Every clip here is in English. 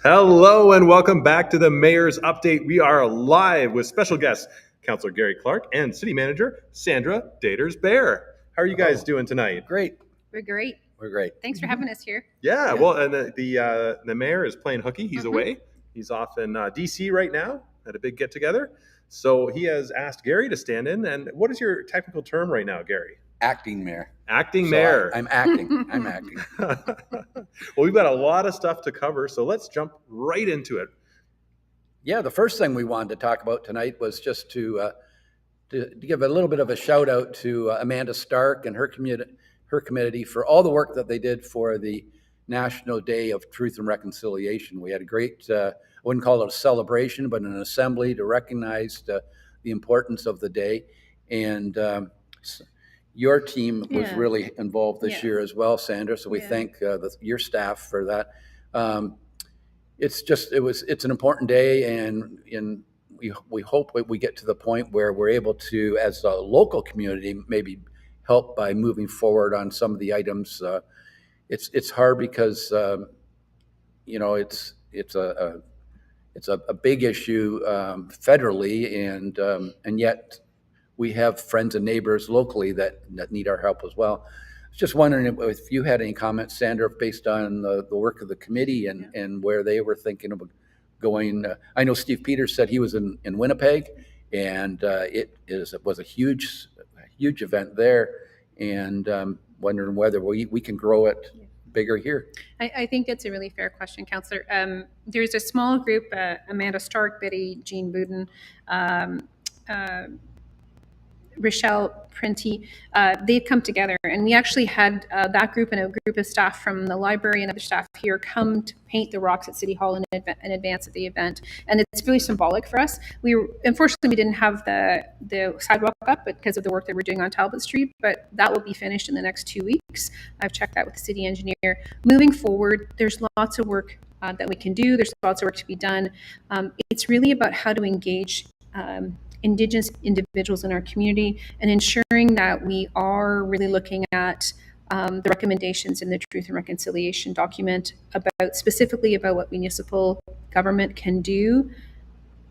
Hello and welcome back to the Mayor's Update. We are live with special guests, Councillor Gary Clark and City Manager Sandra Datars Bere. How are you guys doing tonight? Great. We're great. We're great. Thanks for having us here. Yeah, well, and the mayor is playing hooky. He's away. He's off in D.C. right now at a big get-together. So he has asked Gary to stand in. And what is your technical term right now, Gary? Acting mayor. Acting mayor. I'm acting. I'm acting. Well, we've got a lot of stuff to cover, so let's jump right into it. Yeah, the first thing we wanted to talk about tonight was just to give a little bit of a shout out to Amanda Stark and her committee for all the work that they did for the National Day of Truth and Reconciliation. We had a great, I wouldn't call it a celebration, but an assembly to recognize the importance of the day. And your team was really involved this year as well, Sandra. So we thank your staff for that. It's an important day, and we hope we get to the point where we're able to, as a local community, maybe help by moving forward on some of the items. It's hard because it's a big issue federally, and yet we have friends and neighbors locally that need our help as well. I was just wondering if you had any comments, Sandra, based on the work of the committee and where they were thinking about going. I know Steve Peters said he was in Winnipeg, and it was a huge event there, and wondering whether we can grow it bigger here. I think it's a really fair question, Councillor. There's a small group, Amanda Stark, Betty Jean Boudin, Rochelle Printy, they've come together, and we actually had that group and a group of staff from the library and other staff here come to paint the rocks at City Hall in advance of the event, and it's really symbolic for us. Unfortunately, we didn't have the sidewalk up because of the work that we're doing on Talbot Street, but that will be finished in the next 2 weeks. I've checked that with the city engineer. Moving forward, there's lots of work that we can do. There's lots of work to be done. It's really about how to engage Indigenous individuals in our community and ensuring that we are really looking at the recommendations in the Truth and Reconciliation document specifically about what municipal government can do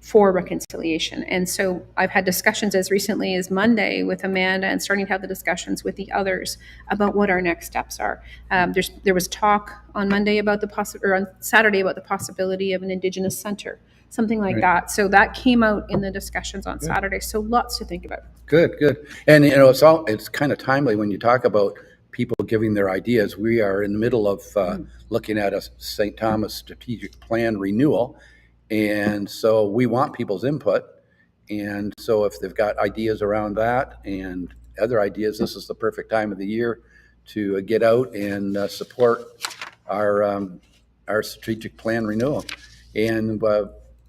for reconciliation. And so I've had discussions as recently as Monday with Amanda and starting to have the discussions with the others about what our next steps are. There was talk on Monday about on Saturday about the possibility of an Indigenous center, something like that. So that came out in the discussions on Saturday. So lots to think about. Good. And it's kind of timely when you talk about people giving their ideas. We are in the middle of looking at a St. Thomas strategic plan renewal, and so we want people's input. And so if they've got ideas around that and other ideas, this is the perfect time of the year to get out and support our strategic plan renewal. And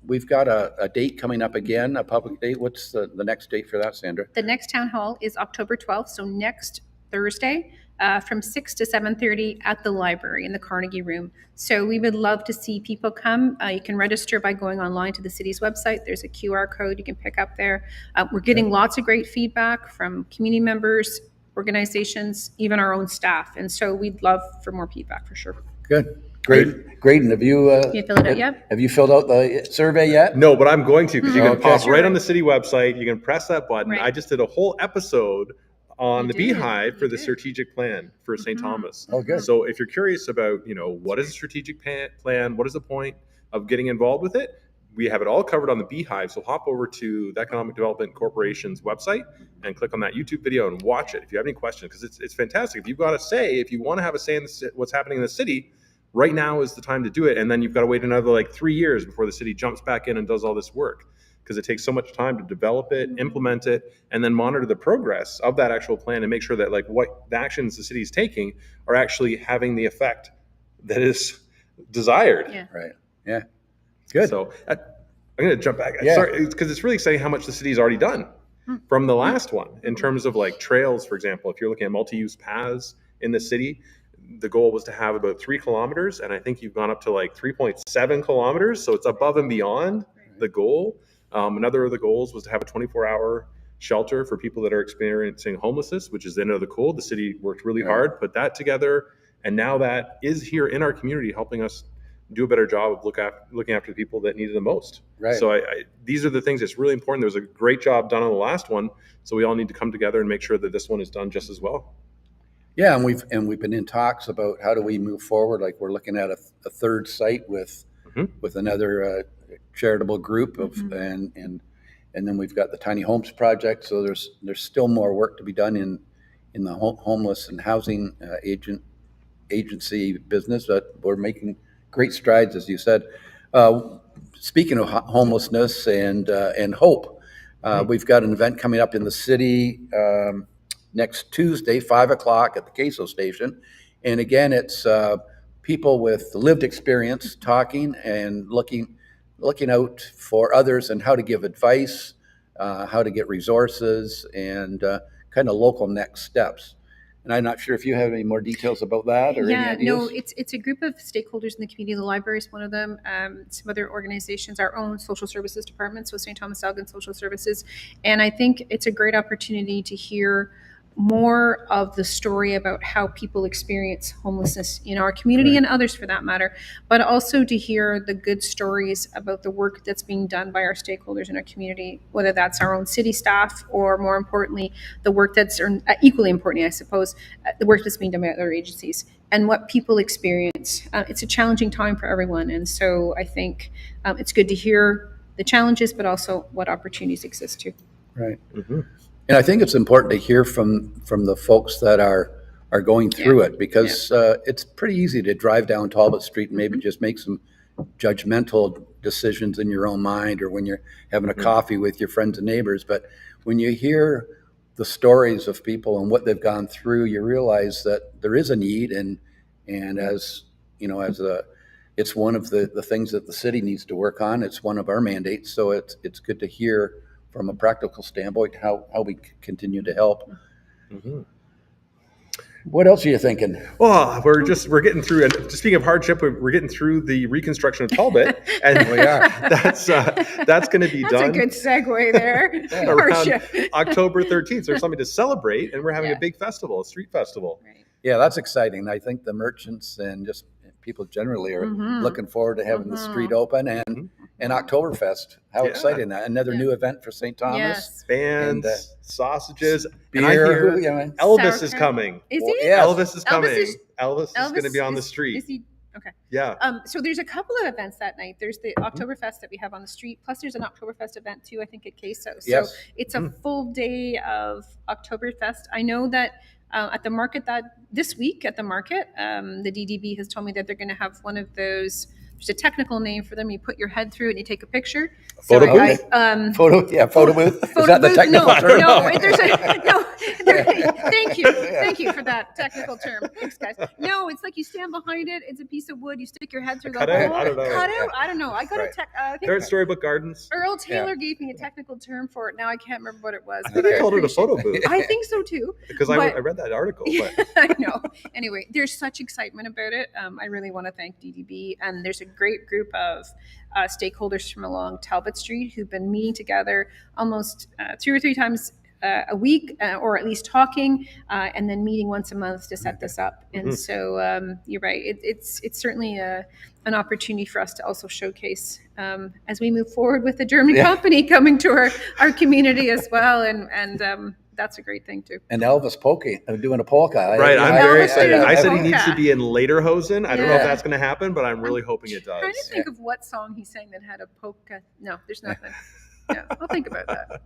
we've got a date coming up again, a public date. What's the next date for that, Sandra? The next town hall is October 12th, so next Thursday from 6 to 7:30 at the library in the Carnegie Room. So we would love to see people come. You can register by going online to the city's website. There's a QR code you can pick up there. We're getting lots of great feedback from community members, organizations, even our own staff. And so we'd love for more feedback for sure. Good. Grayden, have you filled it out yet? Have you filled out the survey yet? No, but I'm going to, because you can pop right on the city website. You can press that button. Right. I just did a whole episode on the Beehive for the strategic plan for St. Thomas. Oh, good. So if you're curious about, what is a strategic plan, what is the point of getting involved with it, we have it all covered on the Beehive. So hop over to the Economic Development Corporation's website and click on that YouTube video and watch it if you have any questions, because it's fantastic. If you've got a say, if you want to have a say in what's happening in the city, right now is the time to do it. And then you've got to wait another 3 years before the city jumps back in and does all this work, because it takes so much time to develop it, implement it, and then monitor the progress of that actual plan and make sure that what the actions the city is taking are actually having the effect that is desired. Yeah. Right. Yeah. Good. So I'm going to jump back. Sorry, because it's really exciting how much the city's already done from the last one in terms of trails, for example. If you're looking at multi-use paths in the city, the goal was to have about 3 kilometers, and I think you've gone up to 3.7 kilometers. So it's above and beyond the goal. Another of the goals was to have a 24-hour shelter for people that are experiencing homelessness, which is the end of the cold. The city worked really hard, put that together, and now that is here in our community, helping us do a better job of looking after the people that need it the most. Right. So these are the things that's really important. There was a great job done on the last one, so we all need to come together and make sure that this one is done just as well. Yeah, and we've been in talks about how do we move forward. Like we're looking at a third site with another charitable group of and then we've got the tiny homes project. So there's still more work to be done in the homeless and housing agency business, but we're making great strides, as you said. Speaking of homelessness and hope, we've got an event coming up in the city next Tuesday, 5:00 at the Queso station. And again, it's people with lived experience talking and looking out for others and how to give advice, how to get resources, and kind of local next steps. And I'm not sure if you have any more details about that or any ideas. No, it's a group of stakeholders in the community. The library is one of them. Some other organizations, our own social services department, so St. Thomas Elgin Social Services. And I think it's a great opportunity to hear more of the story about how people experience homelessness in our community and others for that matter, but also to hear the good stories about the work that's being done by our stakeholders in our community, whether that's our own city staff or more importantly, the work that's, or equally importantly, I suppose, the work that's being done by other agencies and what people experience. It's a challenging time for everyone. And so I think it's good to hear the challenges, but also what opportunities exist too. Right. And I think it's important to hear from the folks that are going through it, because it's pretty easy to drive down Talbot Street and maybe just make some judgmental decisions in your own mind or when you're having a coffee with your friends and neighbors. But when you hear the stories of people and what they've gone through, you realize that there is a need, and as you know, it's one of the things that the city needs to work on. It's one of our mandates, so it's good to hear from a practical standpoint how we continue to help. What else are you thinking? Well, we're getting through, and speaking of hardship, we're getting through the reconstruction of Talbot, and We are. that's going to be That's done a good segue there. around October 13th. So there's something to celebrate, and we're having a big festival, a street festival. Right. Yeah, that's exciting. I think the merchants and just people generally are looking forward to having the street open and Oktoberfest. How exciting that. Another new event for St. Thomas. Yes. Bands, And, sausages, beer. and I hear Elvis is Sauerkraut. coming. Is he? Yes. Elvis is coming. Elvis is going to be on the Is street. he? Okay. Yeah. So there's a couple of events that night. There's the Oktoberfest that we have on the street. Plus there's an Oktoberfest event too, I think at Queso. So Yes. it's a full day of Oktoberfest. I know that at the market this week at the market, the DDB has told me that they're going to have one of those. There's a technical name for them. You put your head through it and you take a picture. Photo So booth? Photo booth. Is that the technical term? Thank you for that technical term. Thanks, guys. No, it's like you stand behind it. It's a piece of wood. You stick your head through the hole. I don't know. Cutout? I don't know. I got Right. I think Third Storybook Gardens. Earl Taylor gave me a technical term for it. Now I can't remember what it was. I think they called it a photo booth I think so too. because I read that article. But I know. Anyway, there's such excitement about it. I really want to thank DDB, and there's a great group of stakeholders from along Talbot Street who've been meeting together almost 2 or 3 times a week, or at least talking, and then meeting once a month to set this up. And so you're right. It's certainly an opportunity for us to also showcase as we move forward with the German company coming to our community as well. And that's a great thing too. And Elvis doing a polka. right, I'm very excited. I said he polka. needs to be in Lederhosen. I don't know if Yeah. that's going to happen, but I'm really hoping it I'm trying does. to think of what song he sang that had a polka. No, there's nothing. Yeah, I'll think about that.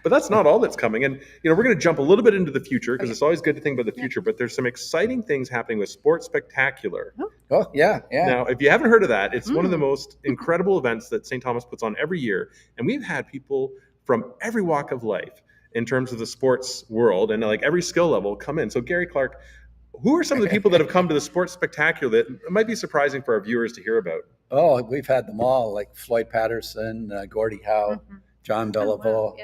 But that's not all that's coming. And, we're going to jump a little bit into the future because it's always good to think about the future, but there's some exciting things happening with Sports Spectacular. Oh, yeah. Now, if you haven't heard of that, it's one of the most incredible events that St. Thomas puts on every year. And we've had people from every walk of life in terms of the sports world and like every skill level come in. So Gary Clark, who are some of the people that have come to the Sports Spectacular that might be surprising for our viewers to hear about? Oh, we've had them all, like Floyd Patterson, Gordie Howe, John Belleville,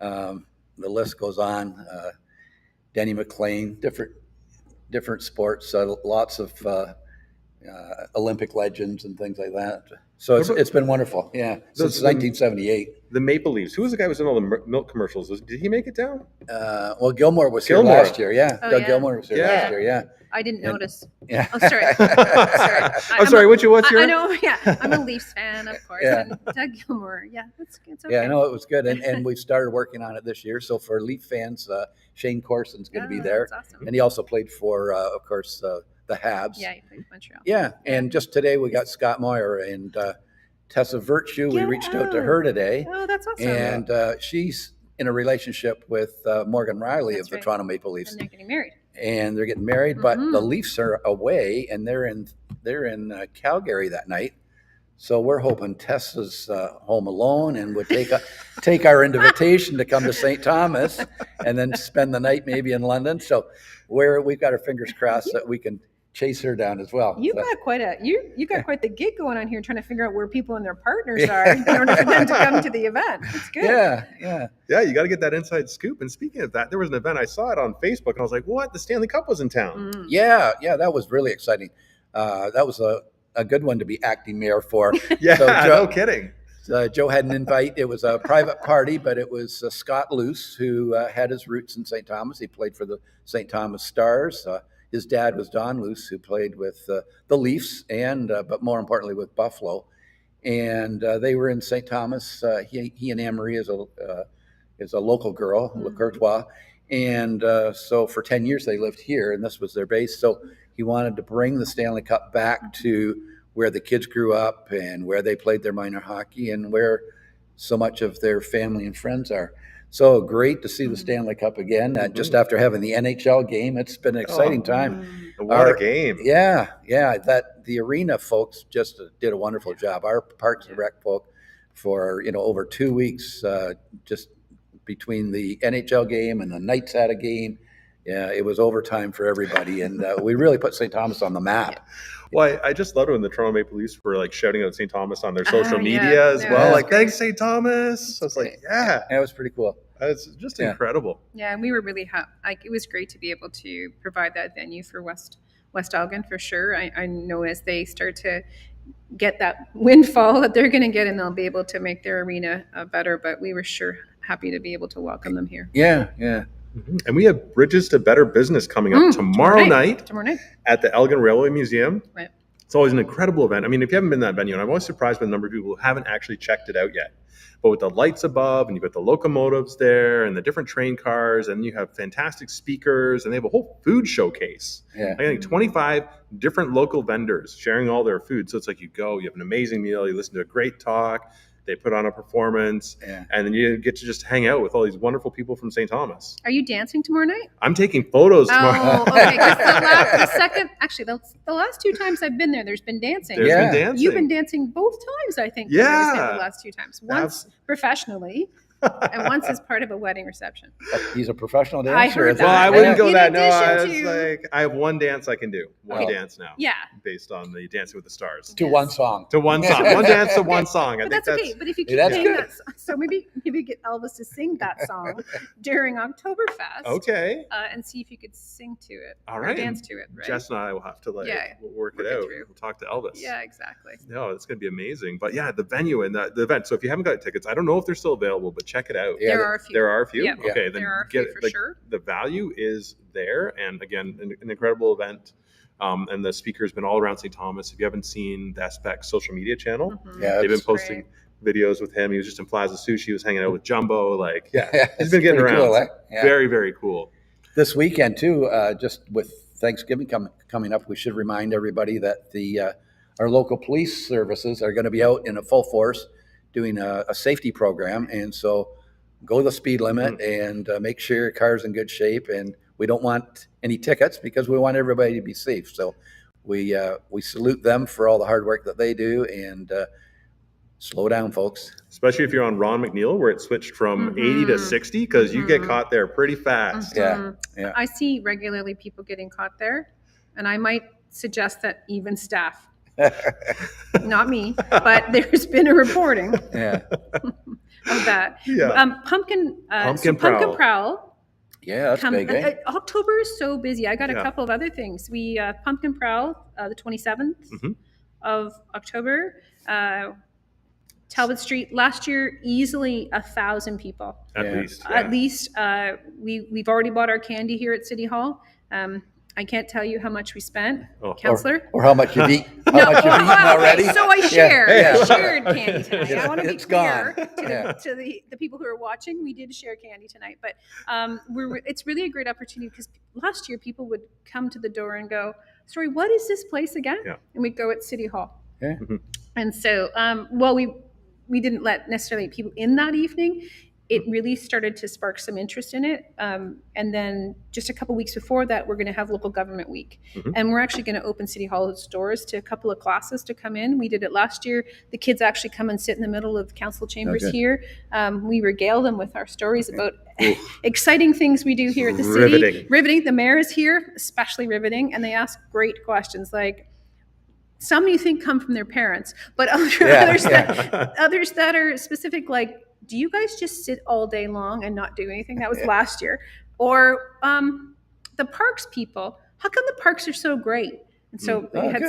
wow, the list goes on. Denny McLean, different sports, lots of Olympic legends and things like that. So it's been wonderful, since 1978. The Maple Leafs. Who was the guy who was in all the milk commercials? Did he make it down? Well, Gilmore was here Gilmore. last year. Yeah, Oh, Doug yeah. Gilmore was here Yeah. last year. Yeah. I didn't And- notice. Yeah. Oh, sorry. I'm sorry. What's your? I know. Yeah, I'm a Leafs fan, of course. Yeah. And Doug Gilmore. Yeah, it's okay. Yeah, I know it was good, and we've started working on it this year. So for Leaf fans, Shane Corson's going to be there, That's awesome. and he also played for, of course, the Habs. Yeah, he played for Montreal. Yeah, and just today we got Scott Moyer and Tessa Virtue. We Get reached out to out. her today, Oh, that's awesome. and she's in a relationship with Morgan Riley That's of the right. Toronto Maple Leafs, And they're getting married. and they're getting married. But the Mhm. Leafs are away, and they're in Calgary that night. So we're hoping Tessa's home alone and would take our invitation to come to St. Thomas and then spend the night maybe in London. So we've got our fingers crossed that we can chase her down as well. You So- got quite the gig going on here, trying to figure out where people and their partners are in order for them to come to the event. It's good. yeah. Yeah, you got to get that inside scoop. And speaking of that, there was an event I saw it on Facebook, and I was like, "What? The Stanley Cup was in town." Mm. Yeah, that was really exciting. That was a good one to be acting mayor for. Yeah, So, Joe- no kidding. Joe had an invite. It was a private party, but it was Scott Luce, who had his roots in St. Thomas. He played for the St. Thomas Stars. His dad was Don Luce, who played with the Leafs and, but more importantly, with Buffalo. And they were in St. Thomas. He and Anne-Marie is a local girl, Le Courtois. And so for 10 years they lived here, and this was their base. So he wanted to bring the Stanley Cup back to where the kids grew up and where they played their minor hockey and where so much of their family and friends are. So great to see the Stanley Cup again. Just after having the NHL game, it's been an exciting time. What a game. Yeah. That the arena folks just did a wonderful job. Our Parks and Rec folk for over 2 weeks, just between the NHL game and the Knights had a game. Yeah, it was overtime for everybody, and we really put St. Thomas on the map. Well, I just loved it when the Toronto Maple Leafs were like shouting out St. Thomas on their social yeah. media as Yeah, well. that's Like, great. thanks, St. Thomas. I was like, yeah, Yeah, it was pretty cool. it's just Yeah. incredible. Yeah, and we were really happy. It was great to be able to provide that venue for West Elgin for sure. I know as they start to get that windfall that they're going to get, and they'll be able to make their arena better. But we were sure happy to be able to welcome them here. Yeah. And we have Bridges to Better Business coming up tomorrow night Tomorrow night. at the Elgin Railway Museum. Right. It's always an incredible event. I mean, if you haven't been to that venue, and I'm always surprised by the number of people who haven't actually checked it out yet. But with the lights above, and you've got the locomotives there, and the different train cars, and you have fantastic speakers, and they have a whole food showcase. Yeah. I think 25 different local vendors sharing all their food. So it's like you go, you have an amazing meal, you listen to a great talk, they put on a performance, Yeah. and then you get to just hang out with all these wonderful people from St. Thomas. Are you dancing tomorrow night? I'm taking photos tomorrow. Oh, okay. 'Cause the last 2 times I've been there's been dancing. There's Yeah. been dancing. You've been dancing both times, I think. Yeah. The last 2 times. Once professionally, and once as part of a wedding reception. He's a professional dancer. I heard isn't Well, that. I he? wouldn't go In that. No, I addition was to- like, I have one dance I can do. One Oh. dance now. Yeah. Based on the Dancing with the Stars. To one song. To one song. One dance to one song. I But think that's okay. But if you keep That's playing good. that song, so maybe get Elvis to sing that song during Oktoberfest. Okay. And see if you could sing to it. All or right. dance to it, right? Jess and I will have to Yeah. we'll work it Work it out. through. We'll talk to Elvis. Yeah, exactly. No, it's going to be amazing. But yeah, the venue and the event. So if you haven't got tickets, I don't know if they're still available, but check it out. Yeah, There are a few. There are a few. Yeah. Okay, then There are a get few for the, sure. the value is there, and again, an incredible event. And the speaker's been all around St. Thomas. If you haven't seen the SPEC social media channel, Mhm. Yeah, they've been it's posting videos with him. He was just in Plaza Sushi. He was hanging out with Jumbo. Like, yeah, Yeah, he's it's been getting pretty around. cool, eh? Yeah. Very, very cool. This weekend too, just with Thanksgiving coming up, we should remind everybody that our local police services are going to be out in a full force doing a safety program, and so go the speed limit and make sure your car's in good shape. And we don't want any tickets because we want everybody to be safe. So we salute them for all the hard work that they do, and slow down, folks. Especially if you're on Ron McNeil, where it switched from 80 to 60, because you get caught there pretty fast. Yeah, yeah. I see regularly people getting caught there, and I might suggest that even staff, not me, but there's been a reporting Yeah, of that. Yeah. Pumpkin Prowl. Prowl. yeah, that's big, eh? October is so busy. I got a Yeah. couple of other things. We Pumpkin Prowl, the 27th Mhm. of October. Talbot Street last year, easily 1,000 people. At least. Yeah. At least we've already bought our candy here at City Hall. I can't tell you how much we spent, Councillor. Or how much you've eaten. How much you've eaten already. So I shared. Yeah. I shared candy tonight. I want to be It's clear gone. to the people who are watching. We did share candy tonight, but it's really a great opportunity because last year people would come to the door and go, "Sorry, what is this place again?" Yeah. And we'd go at City Hall. Yeah. And so, we didn't let necessarily people in that evening. It really started to spark some interest in it. And then just a couple weeks before that, we're going to have local government week. And we're actually going to open City Hall's doors to a couple of classes to come in. We did it last year. The kids actually come and sit in the middle of council chambers here. We regale them with our stories about exciting things we do here at the city. Riveting. The mayor is here, especially riveting. And they ask great questions like, some you think come from their parents, but others that are specific, like, do you guys just sit all day long and not do anything? That was last year. Or the parks people, how come the parks are so great? And so we had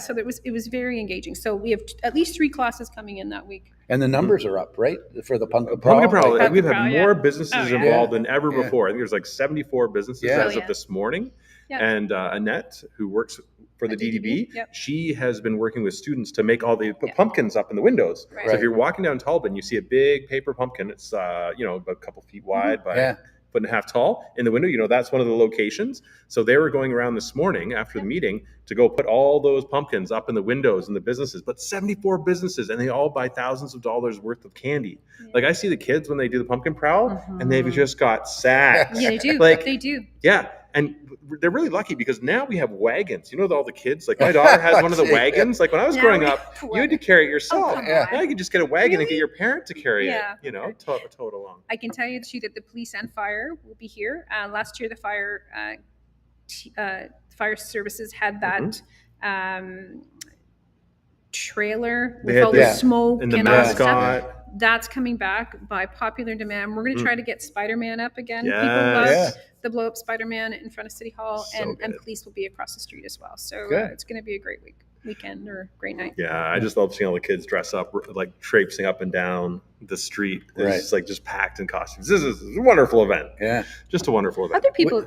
so it was very engaging. So we have at least 3 classes coming in that week. And the numbers are up, right? For the Pumpkin Prowl. Prowl. We've had more businesses involved than ever before. I think there's like 74 businesses as of this morning. Yeah. And Annette, who works for the DDB, she has been working with students to make all the pumpkins up in the windows. Right. So if you're walking down Talbot and you see a big paper pumpkin, it's about a couple feet wide by a foot and a half tall in the window, that's one of the locations. So they were going around this morning after the meeting to go put all those pumpkins up in the windows in the businesses, but 74 businesses, and they all buy thousands of dollars worth of candy. Yeah. Like I see the kids when they do the pumpkin prowl and they've just got sacks. Yeah, they do. They do. Yeah. And they're really lucky because now we have wagons. All the kids, like my daughter has one of the wagons. Like when I was growing up, you had to carry it yourself. Now you can just get a wagon and get your parent to carry it, tow it along. I can tell you too that the police and fire will be here. Last year, the fire services had that trailer with all the smoke and the mascot. Stuff. That's coming back by popular demand. We're going to try to get Spider-Man up again. People love the blow-up Spider-Man in front of City Hall, and police will be across the street as well. So it's going to be a great weekend or a great night. Yeah, I just love seeing all the kids dress up, like traipsing up and down the street. It's like just packed in costumes. This is a wonderful event. Yeah, just a wonderful event. Other people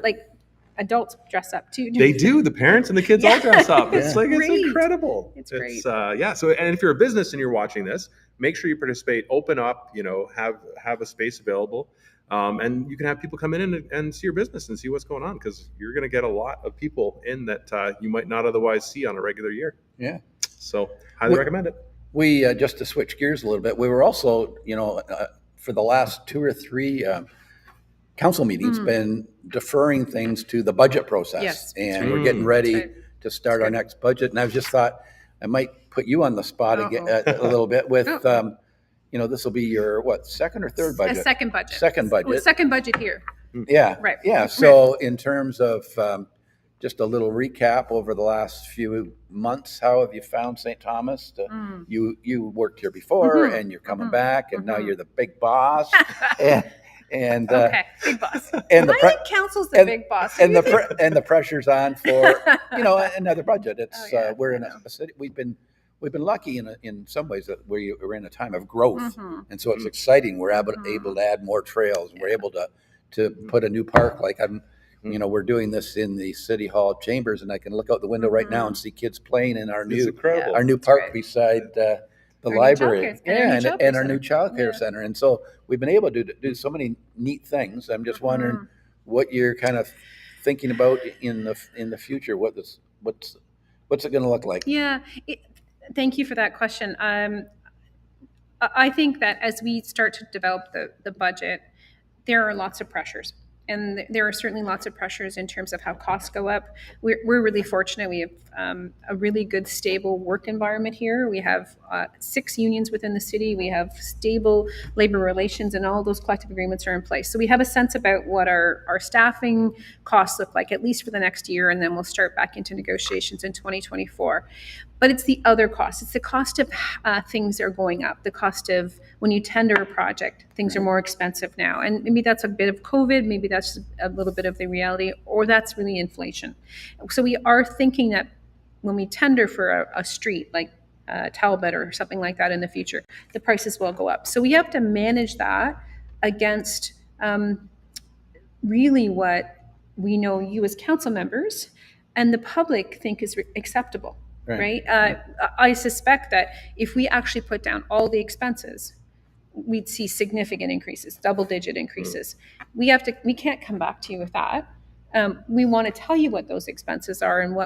adults dress up too. They do. The parents and the kids all dress up. It's it's incredible. It's great. So, and if you're a business and you're watching this, make sure you participate. Open up. Have a space available, and you can have people come in and see your business and see what's going on, because you're going to get a lot of people in that you might not otherwise see on a regular year. Yeah. So highly recommend it. We just to switch gears a little bit. We were also, for the last 2 or 3. Council meetings been deferring things to the budget process, and we're getting ready to start our next budget. And I just thought I might put you on the spot again a little bit with, this will be your second or third budget? Second budget. Second budget. Well, second budget here. Yeah. Right. Yeah. So in terms of just a little recap over the last few months, how have you found St. Thomas? You worked here before, and you're coming back, and now you're the big boss. And big boss. And I think council's the big boss. And the pressure's on for another budget. It's we're in a city. We've been lucky in some ways that we're in a time of growth, and so it's exciting. We're able to add more trails. We're able to put a new park. Like we're doing this in the City Hall chambers, and I can look out the window right now and see kids playing in our new park beside the library, and our new childcare center. And so we've been able to do so many neat things. I'm just wondering what you're kind of thinking about in the future. What's it going to look like? Yeah, thank you for that question. I think that as we start to develop the budget, there are lots of pressures. And there are certainly lots of pressures in terms of how costs go up. We're really fortunate. We have a really good, stable work environment here. We have 6 unions within the city. We have stable labor relations, and all those collective agreements are in place. So we have a sense about what our staffing costs look like, at least for the next year, and then we'll start back into negotiations in 2024. But it's the other costs. It's the cost of things are going up. The cost of when you tender a project, things are more expensive now. And maybe that's a bit of COVID, maybe that's a little bit of the reality, or that's really inflation. So we are thinking that when we tender for a street, like Talbot or something like that in the future, the prices will go up. So we have to manage that against really what we know you as council members and the public think is acceptable, right? I suspect that if we actually put down all the expenses, we'd see significant increases, double-digit increases. We can't come back to you with that. We want to tell you what those expenses are and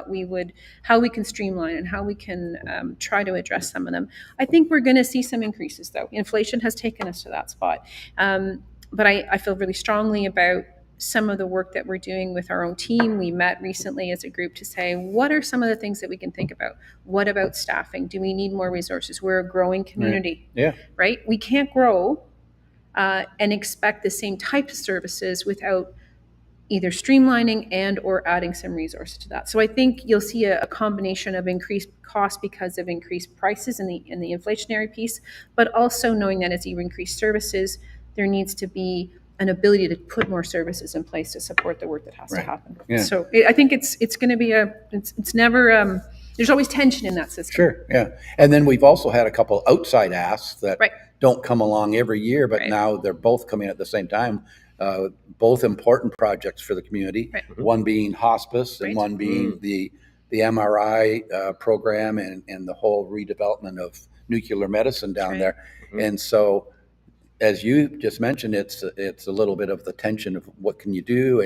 how we can streamline and how we can try to address some of them. I think we're going to see some increases, though. Inflation has taken us to that spot. But I feel really strongly about some of the work that we're doing with our own team. We met recently as a group to say, what are some of the things that we can think about? What about staffing? Do we need more resources? We're a growing community, right? We can't grow and expect the same types of services without either streamlining and or adding some resources to that. So I think you'll see a combination of increased cost because of increased prices in the inflationary piece, but also knowing that as you increase services, there needs to be an ability to put more services in place to support the work that has to happen. So I think it's going to be it's never, there's always tension in that system. Sure, yeah. And then we've also had a couple outside asks that don't come along every year, but now they're both coming at the same time. Both important projects for the community, one being hospice and one being the MRI program and the whole redevelopment of nuclear medicine down there. And so, as you just mentioned, it's a little bit of the tension of what can you do,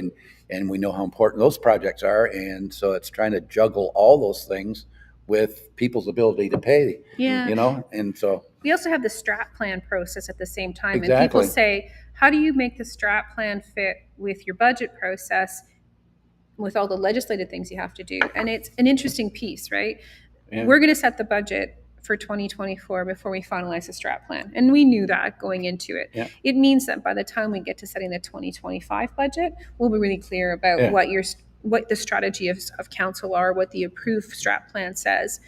and we know how important those projects are, and so it's trying to juggle all those things with people's ability to pay, and so. We also have the strat plan process at the same time, and people say, how do you make the strat plan fit with your budget process with all the legislative things you have to do? And it's an interesting piece, right? We're going to set the budget for 2024 before we finalize the strat plan. And we knew that going into it. It means that by the time we get to setting the 2025 budget, we'll be really clear about what the strategy of council are, what the approved strat plan says.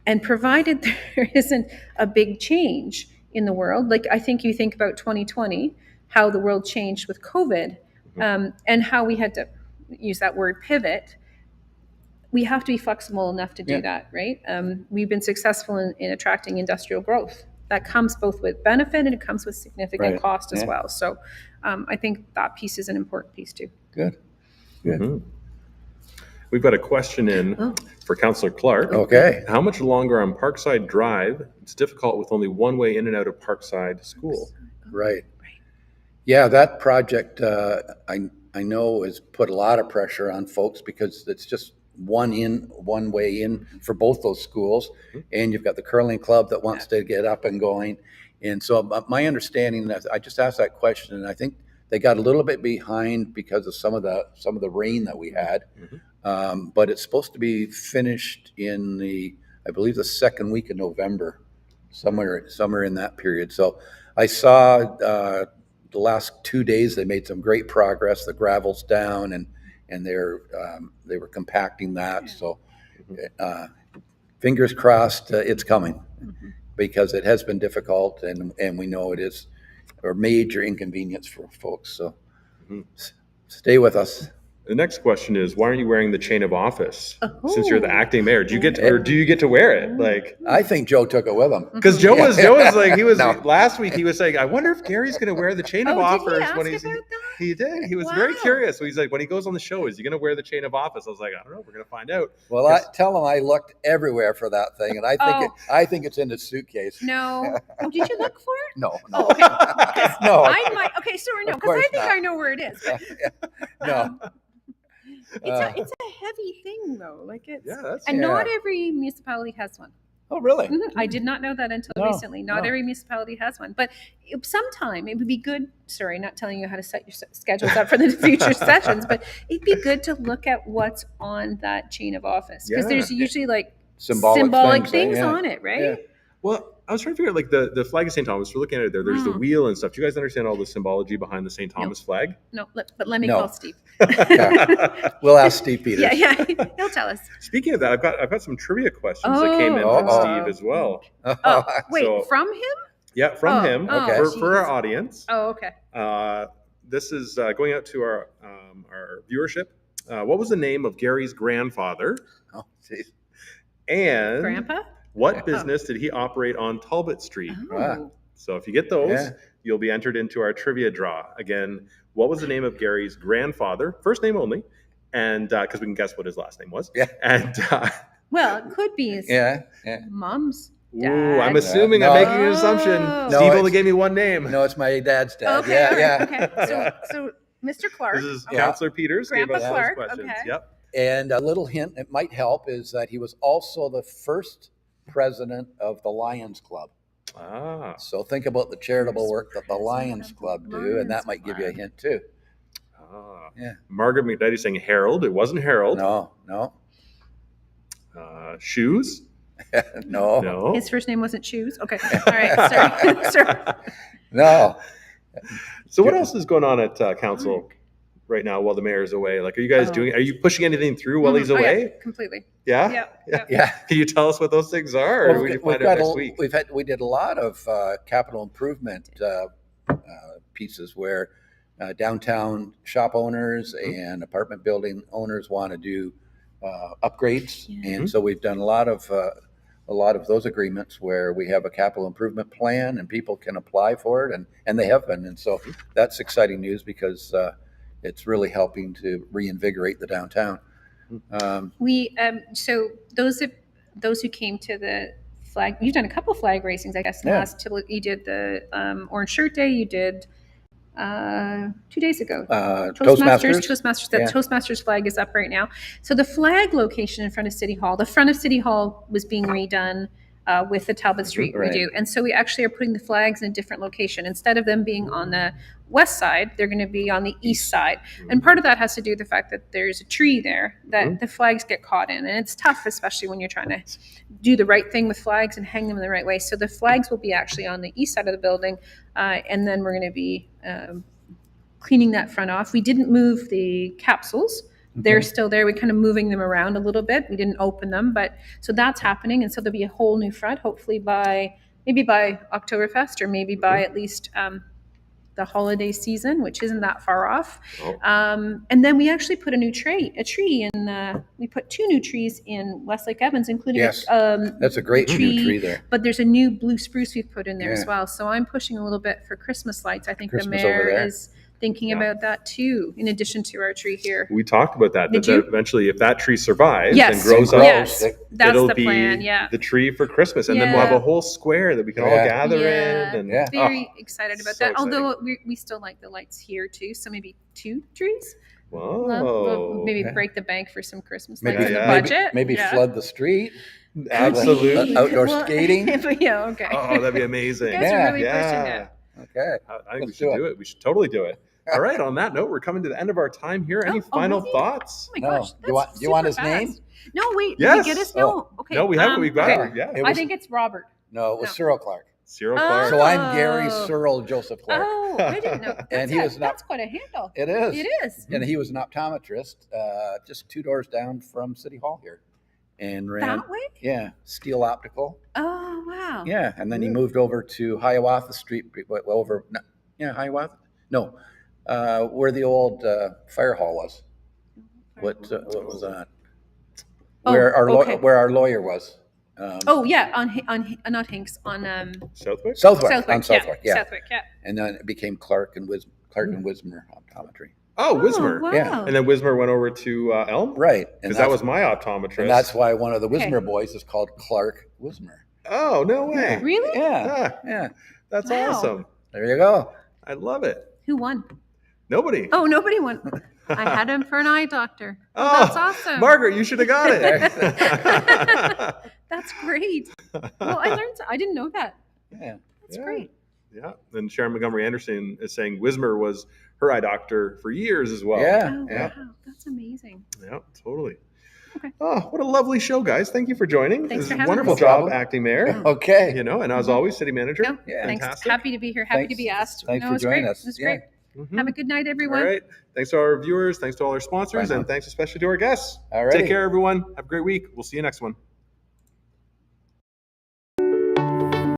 And provided there isn't a big change in the world, like I think you think about 2020, how the world changed with COVID, and how we had to use that word pivot. We have to be flexible enough to do that, right? We've been successful in attracting industrial growth. That comes both with benefit and it comes with significant cost as well. So I think that piece is an important piece too. Good. We've got a question in for Councillor Clark. Okay. How much longer on Parkside Drive? It's difficult with only one way in and out of Parkside School. Right. Yeah, that project I know has put a lot of pressure on folks because it's just one way in for both those schools, and you've got the curling club that wants to get up and going. And so my understanding, that I just asked that question, and I think they got a little bit behind because of some of the rain that we had. But it's supposed to be finished in I believe the second week of November, somewhere in that period. So I saw the last 2 days they made some great progress. The gravel's down and they were compacting that. So fingers crossed it's coming, because it has been difficult and we know it is a major inconvenience for folks. So stay with us. The next question is, why aren't you wearing the chain of office since you're the acting mayor? Do you get to wear it? Like, I think Joe took it with him. Because Joe was like, he was last week. He was saying, I wonder if Gary's going to wear the chain of office when he did. He was very curious. So he's like, when he goes on the show, is he going to wear the chain of office? I was like, I don't know. We're going to find out. Well, I tell him I looked everywhere for that thing, and I think it's in his suitcase. No. Oh, did you look for it? No. Oh, okay. No. I might. Okay, sorry, no, because I think I know where it is. No. It's a heavy thing though, like not every municipality has one. Oh, really? I did not know that until recently. Not every municipality has one, but sometime it would be good. Sorry, not telling you how to set your schedules up for the future sessions, but it'd be good to look at what's on that chain of office, because there's usually like symbolic things on it, right? Yeah. Well, I was trying to figure out, like, the flag of St. Thomas. We're looking at it there. There's the wheel and stuff. Do you guys understand all the symbology behind the St. Thomas flag? No, but let me call Steve. We'll ask Steve Peters. Yeah, he'll tell us. Speaking of that, I've got some trivia questions that came in from Steve as well. Wait, from him? Yeah, from him. For our audience. Oh, okay. This is going out to our viewership. What was the name of Gary's grandfather? Oh, geez. And Grandpa? What business did he operate on Talbot Street? Oh. So if you get those, Yeah. you'll be entered into our trivia draw. Again, what was the name of Gary's grandfather? First name only. And because we can guess what his last name was. Yeah. And Well, it could be his Yeah. mom's ooh, dad. I'm assuming No. I'm making an assumption. Oh. Steve No, only it's- gave me one name. No, it's my dad's dad. Okay, Yeah, all right, yeah. okay. So Mr. Clark. This is okay. Councillor Peters. Grandpa gave us Clark, those questions. okay. Yep. And a little hint that might help is that he was also the first president of the Lions Club. Ah. So think about the charitable work that the Lions Club do, and that might give you a hint too. Ah. Yeah. Margaret McDaddy saying Harold. It wasn't Harold. No. Shoes? No. No. His first name wasn't Shoes. Okay. All right. Sorry. No. So what else is going on at council right now while the mayor's away? Like, are you guys Oh. doing? Are you pushing anything through while he's Oh, yeah, away? completely. Yeah. Yeah. Yeah. Can you tell us what those things are, or Well, will you we've find out got next week? we did a lot of capital improvement pieces where downtown shop owners and apartment building owners want to do upgrades, Yeah. and so we've done a lot of those agreements where we have a capital improvement plan and people can apply for it, and they have been, and so that's exciting news because it's really helping to reinvigorate the downtown. We so those who came to the flag, you've done a couple flag racings, I guess. Yeah. Last you did the Orange Shirt Day. You did 2 days ago. Toastmasters. Toastmasters. That Yeah. Toastmasters flag is up right now. So the flag location in front of City Hall, the front of City Hall was being redone with the Talbot Street Right. redo, and so we actually are putting the flags in a different location. Instead of them being on the west side, they're going to be on the east side. And part of that has to do with the fact that there's a tree there that the flags get caught in, and it's tough, especially when you're trying to do the right thing with flags and hang them in the right way. So the flags will be actually on the east side of the building, and then we're going to be cleaning that front off. We didn't move the capsules. They're still there. We're kind of moving them around a little bit. We didn't open them, but so that's happening. And so there'll be a whole new front, hopefully maybe by Oktoberfest, or maybe by at least the holiday season, which isn't that far off. Oh. And then we actually put a tree in, we put 2 new trees in Westlake Evans, including Yes. That's a great new tree there. but there's a new blue spruce we've put in there as Yeah. well. So I'm pushing a little bit for Christmas lights. I think Christmas the over mayor there. is thinking about that too, in addition to our tree here. We talked about that. Did That you? eventually, if that tree survives Yes. and grows up, Yes, that's it'll the be plan. Yeah. the tree for Christmas, and then we'll have Yeah. a whole square that we can all Yeah. gather Yeah. in. And Yeah. Very excited about so that. Although we still like the lights here too, so maybe 2 trees. Whoa. Maybe Okay. break the bank for some Christmas Maybe, lights in the yeah. budget. maybe Yeah. flood the street. Absolutely. Outdoor Well, skating. yeah. Okay. Oh, that'd be amazing. You guys are really Yeah. pushing it. Okay. I think we Let's should do do it. We should totally do it. All right. On that note, we're coming to the end of our time here. Any final really? thoughts? Oh my No. gosh. You want- that's you want super his name? fast. No, wait. Yes. Did we get his? No. Okay. No, we haven't. We've got okay. it. Yeah. It I was- think it's Robert. No, it was No. Cyril Clark. Cyril Oh. Clark. So I'm Gary Cyril Joseph Clark. Oh, I didn't know. And he was an that's quite a handle. It is. It is. And he was an optometrist just 2 doors down from City Hall here. And ran, That way? yeah, Steel Optical. Oh, wow. Yeah, and then he moved over to Hiawatha Street, Hiawatha? No, where the old fire hall was. What was that? Oh, Where okay. where our lawyer was. Oh, yeah, on not Hinks, on Southwick? Southwick. Southwick. On Southwick, yeah. Southwick, yeah. And then it became Clark and Wismer Optometry. Oh, Wismer. wow. Yeah. And then Wismer went over to Elm? Right. And Because that was my optometrist. and that's why one of the Okay. Wismer boys is called Clark Wismer. Oh, no way. Yeah. Really? Yeah. Ah, Yeah. that's Wow. awesome. There you go. I love it. Who won? Nobody. Oh, nobody won. I had him for an eye doctor. Oh, That's awesome. Margaret, you should have got it. That's great. Well, I didn't know that. Yeah. That's Yeah. great. Yeah. And Sharon Montgomery Anderson is saying Wismer was her eye doctor for years as well. Yeah. Oh, Yeah. wow. That's amazing. Yeah, totally. Okay. Oh, what a lovely show, guys. Thank you for joining. Thanks This for is a having wonderful us. job, No problem. acting mayor. Okay. You know, and as always, city manager. No, Yeah. thanks. Fantastic. Happy to be here. Happy to be asked. Thanks No, for it was joining great. us. It was Yeah. great. Mhm. Have a good night, All everyone. right. Thanks to our viewers. Thanks to all our sponsors. Bye now. And thanks especially to our guests. All right. Take care, everyone. Have a great week. We'll see you next one.